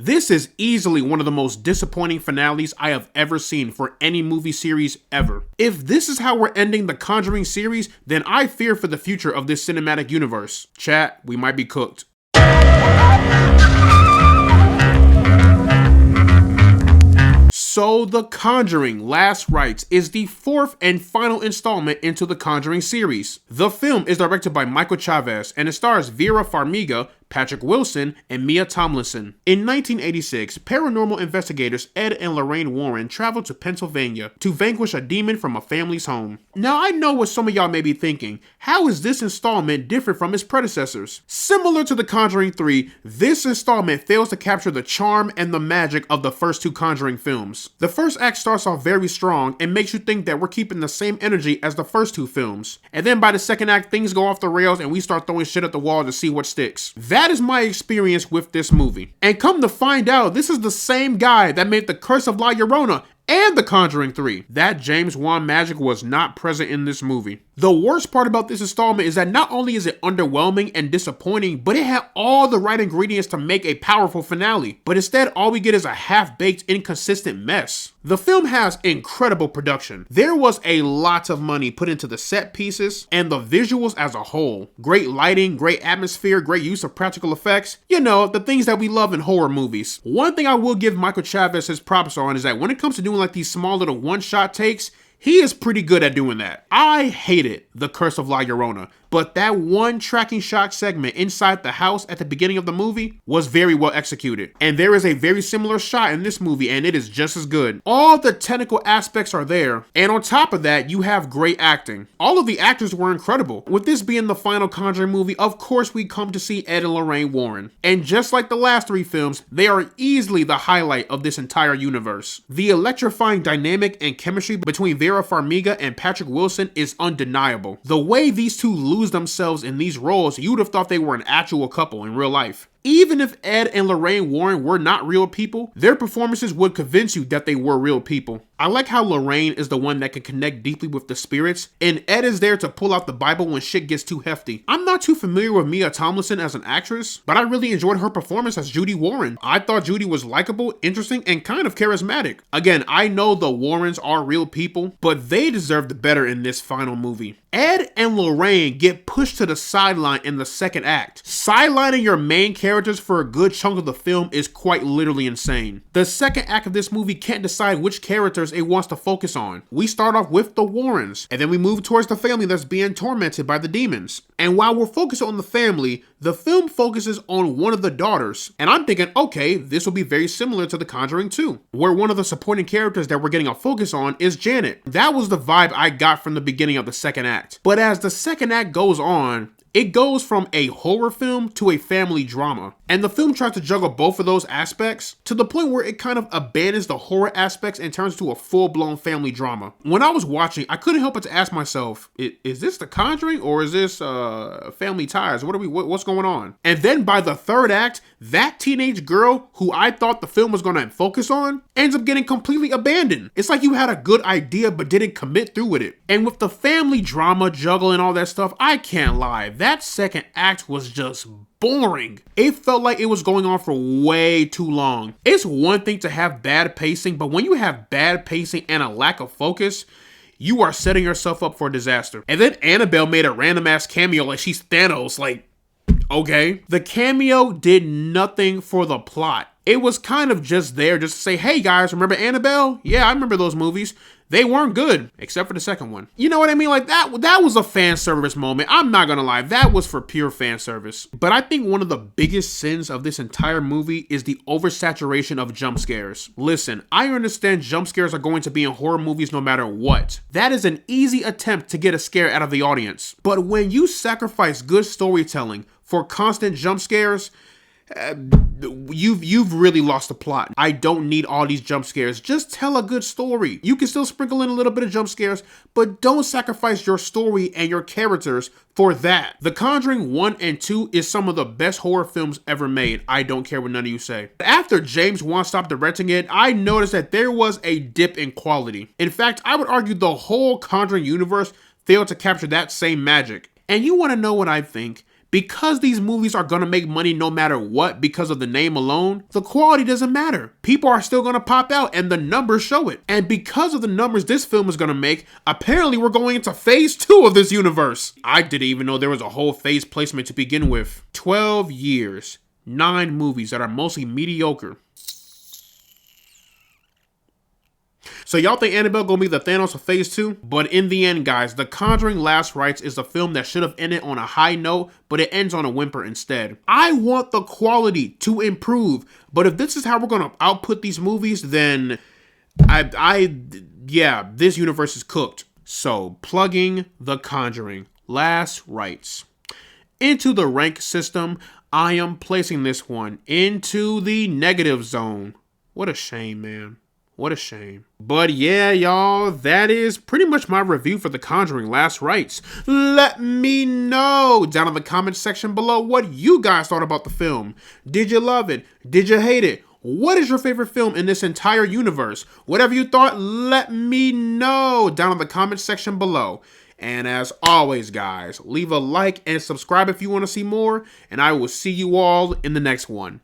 This is easily one of the most disappointing finales I have ever seen for any movie series ever. If this is how we're ending the Conjuring series, then I fear for the future of this cinematic universe. Chat, we might be cooked. So, The Conjuring: Last Rites is the fourth and final installment into the Conjuring series. The film is directed by Michael Chavez and it stars Vera Farmiga, Patrick Wilson, and Mia Tomlinson. In 1986, paranormal investigators Ed and Lorraine Warren traveled to Pennsylvania to vanquish a demon from a family's home. Now, I know what some of y'all may be thinking. How is this installment different from its predecessors? Similar to The Conjuring 3, this installment fails to capture the charm and the magic of the first two Conjuring films. The first act starts off very strong and makes you think that we're keeping the same energy as the first two films. And then by the second act, things go off the rails and we start throwing shit at the wall to see what sticks. That is my experience with this movie. And come to find out, this is the same guy that made The Curse of La Llorona and The Conjuring 3. That James Wan magic was not present in this movie. The worst part about this installment is that not only is it underwhelming and disappointing, but it had all the right ingredients to make a powerful finale. But instead, all we get is a half-baked, inconsistent mess. The film has incredible production. There was a lot of money put into the set pieces and the visuals as a whole. Great lighting, great atmosphere, great use of practical effects. You know, the things that we love in horror movies. One thing I will give Michael Chavez his props on is that when it comes to doing like these small little one-shot takes, he is pretty good at doing that. I hated The Curse of La Llorona, but that one tracking shot segment inside the house at the beginning of the movie was very well executed. And there is a very similar shot in this movie and it is just as good. All the technical aspects are there, and on top of that, you have great acting. All of the actors were incredible. With this being the final Conjuring movie, of course we come to see Ed and Lorraine Warren. And just like the last three films, they are easily the highlight of this entire universe. The electrifying dynamic and chemistry between Vera Farmiga and Patrick Wilson is undeniable. The way these two lose themselves in these roles, you would have thought they were an actual couple in real life. Even if Ed and Lorraine Warren were not real people, their performances would convince you that they were real people. I like how Lorraine is the one that can connect deeply with the spirits, and Ed is there to pull out the Bible when shit gets too hefty. I'm not too familiar with Mia Tomlinson as an actress, but I really enjoyed her performance as Judy Warren. I thought Judy was likable, interesting, and kind of charismatic. Again, I know the Warrens are real people, but they deserved better in this final movie. Ed and Lorraine get pushed to the sideline in the second act. Sidelining your main characters for a good chunk of the film is quite literally insane. The second act of this movie can't decide which characters it wants to focus on. We start off with the Warrens, and then we move towards the family that's being tormented by the demons. And while we're focused on the family, the film focuses on one of the daughters. And I'm thinking, okay, this will be very similar to The Conjuring 2, where one of the supporting characters that we're getting a focus on is Janet. That was the vibe I got from the beginning of the second act. But as the second act goes on, it goes from a horror film to a family drama. And the film tries to juggle both of those aspects to the point where it kind of abandons the horror aspects and turns to a full-blown family drama. When I was watching, I couldn't help but to ask myself, is this The Conjuring or is this Family Ties? What's going on? And then by the third act, that teenage girl who I thought the film was going to focus on ends up getting completely abandoned. It's like you had a good idea but didn't commit through with it. And with the family drama juggle and all that stuff, I can't lie. That second act was just boring. It felt like it was going on for way too long. It's one thing to have bad pacing, but when you have bad pacing and a lack of focus, you are setting yourself up for disaster. And then Annabelle made a random ass cameo like she's Thanos, like, okay. The cameo did nothing for the plot. It was kind of just there just to say, hey guys, remember Annabelle? Yeah, I remember those movies. They weren't good, except for the second one. You know what I mean? Like that was a fan service moment. I'm not gonna lie, that was for pure fan service. But I think one of the biggest sins of this entire movie is the oversaturation of jump scares. Listen, I understand jump scares are going to be in horror movies no matter what. That is an easy attempt to get a scare out of the audience. But when you sacrifice good storytelling for constant jump scares, you've really lost the plot. I don't need all these jump scares. Just tell a good story. You can still sprinkle in a little bit of jump scares, but don't sacrifice your story and your characters for that. The Conjuring 1 and 2 is some of the best horror films ever made. I don't care what none of you say. After James Wan stopped directing it, I noticed that there was a dip in quality. In fact, I would argue the whole Conjuring universe failed to capture that same magic. And you want to know what I think? Because these movies are gonna make money no matter what because of the name alone, the quality doesn't matter. People are still gonna pop out and the numbers show it. And because of the numbers this film is gonna make, apparently we're going into phase 2 of this universe. I didn't even know there was a whole phase placement to begin with. 12 years, 9 movies that are mostly mediocre. So y'all think Annabelle gonna be the Thanos of phase 2? But in the end, guys, The Conjuring Last Rites is a film that should have ended on a high note, but it ends on a whimper instead. I want the quality to improve, but if this is how we're gonna output these movies, then yeah, this universe is cooked. So, plugging The Conjuring Last Rites. Into the rank system, I am placing this one into the negative zone. What a shame, man. What a shame. But yeah, y'all, that is pretty much my review for The Conjuring Last Rites. Let me know down in the comments section below what you guys thought about the film. Did you love it? Did you hate it? What is your favorite film in this entire universe? Whatever you thought, let me know down in the comments section below. And as always, guys, leave a like and subscribe if you want to see more, and I will see you all in the next one.